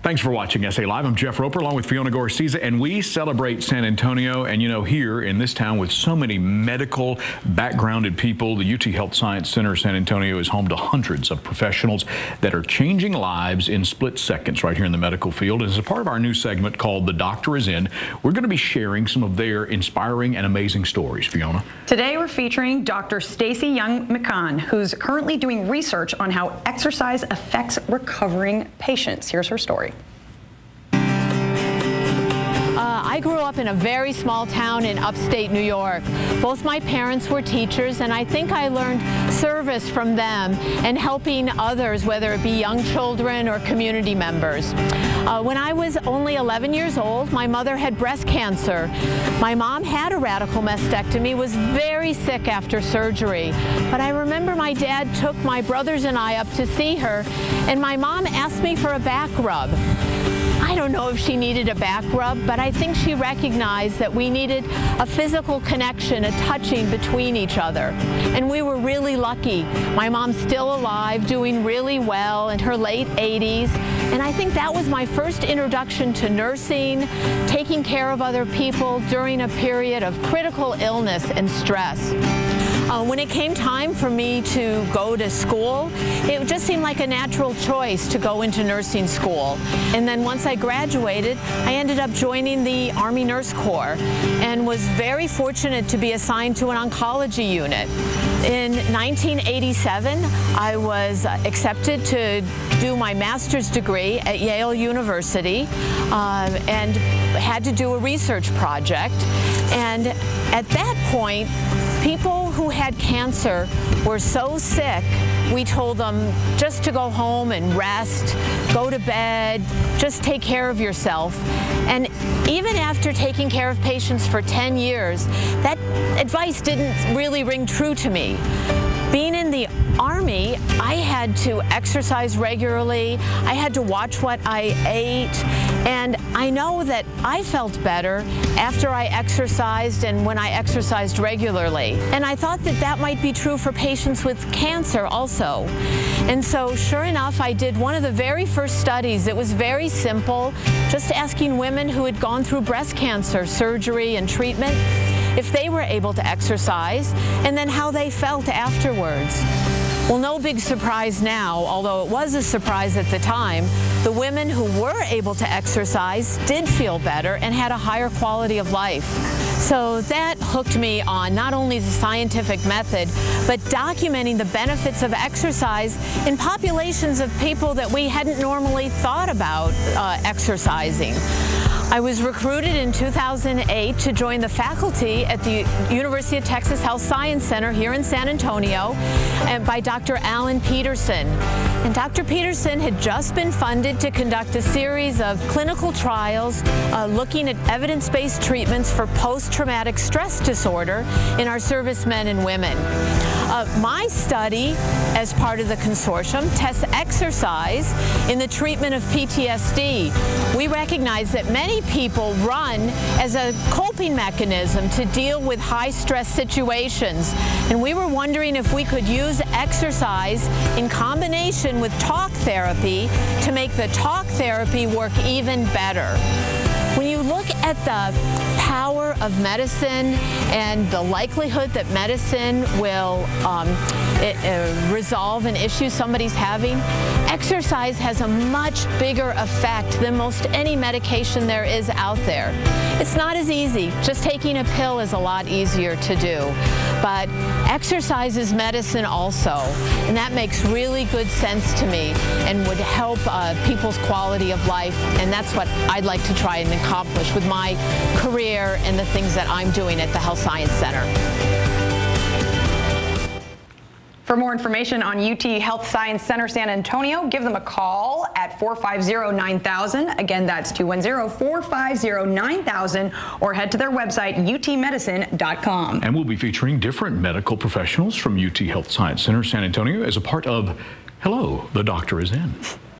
Thanks for watching SA Live. I'm Jeff Roper along with Fiona Garcia, and we celebrate San Antonio. And you know, here in this town with so many medical backgrounded people, the UT Health Science Center San Antonio is home to hundreds of professionals that are changing lives in split seconds right here in the medical field. And as a part of our new segment called The Doctor Is In, we're going to be sharing some of their inspiring and amazing stories. Fiona? Today we're featuring Dr. Stacey Young McCann, who's currently doing research on how exercise affects recovering patients. Here's her story. I grew up in a very small town in upstate New York. Both my parents were teachers, and I think I learned service from them and helping others, whether it be young children or community members. When I was only 11 years old, my mother had breast cancer. My mom had a radical mastectomy, was very sick after surgery. But I remember my dad took my brothers and I up to see her, and my mom asked me for a back rub. I don't know if she needed a back rub, but I think she recognized that we needed a physical connection, a touching between each other. And we were really lucky. My mom's still alive, doing really well in her late 80s. And I think that was my first introduction to nursing, taking care of other people during a period of critical illness and stress. When it came time for me to go to school, it just seemed like a natural choice to go into nursing school. And then once I graduated, I ended up joining the Army Nurse Corps and was very fortunate to be assigned to an oncology unit. In 1987, I was accepted to do my master's degree at Yale University and had to do a research project. And at that point, people who had cancer were so sick, we told them just to go home and rest, go to bed, just take care of yourself. And even after taking care of patients for 10 years, that advice didn't really ring true to me. Being in the Army, I had to exercise regularly. I had to watch what I ate. And I know that I felt better after I exercised and when I exercised regularly. And I thought that that might be true for patients with cancer also. And so sure enough, I did one of the very first studies. It was very simple, just asking women who had gone through breast cancer surgery and treatment if they were able to exercise, and then how they felt afterwards. Well, no big surprise now, although it was a surprise at the time. The women who were able to exercise did feel better and had a higher quality of life. So that hooked me on not only the scientific method, but documenting the benefits of exercise in populations of people that we hadn't normally thought about exercising. I was recruited in 2008 to join the faculty at the University of Texas Health Science Center here in San Antonio and by Dr. Alan Peterson. And Dr. Peterson had just been funded to conduct a series of clinical trials looking at evidence-based treatments for post-traumatic stress disorder in our servicemen and women. My study, as part of the consortium, tests exercise in the treatment of PTSD. We recognize that many people run as a coping mechanism to deal with high-stress situations. And we were wondering if we could use exercise in combination with talk therapy to make the talk therapy work even better. When you look at the power of medicine and the likelihood that medicine will resolve an issue somebody's having, exercise has a much bigger effect than most any medication there is out there. It's not as easy. Just taking a pill is a lot easier to do. But exercise is medicine also, and that makes really good sense to me and would help people's quality of life, and that's what I'd like to try and accomplish with my career and the things that I'm doing at the Health Science Center. For more information on UT Health Science Center San Antonio, give them a call at 450-9000. Again, that's 210-450-9000, or head to their website, utmedicine.com. And we'll be featuring different medical professionals from UT Health Science Center San Antonio as a part of Hello, the Doctor Is In.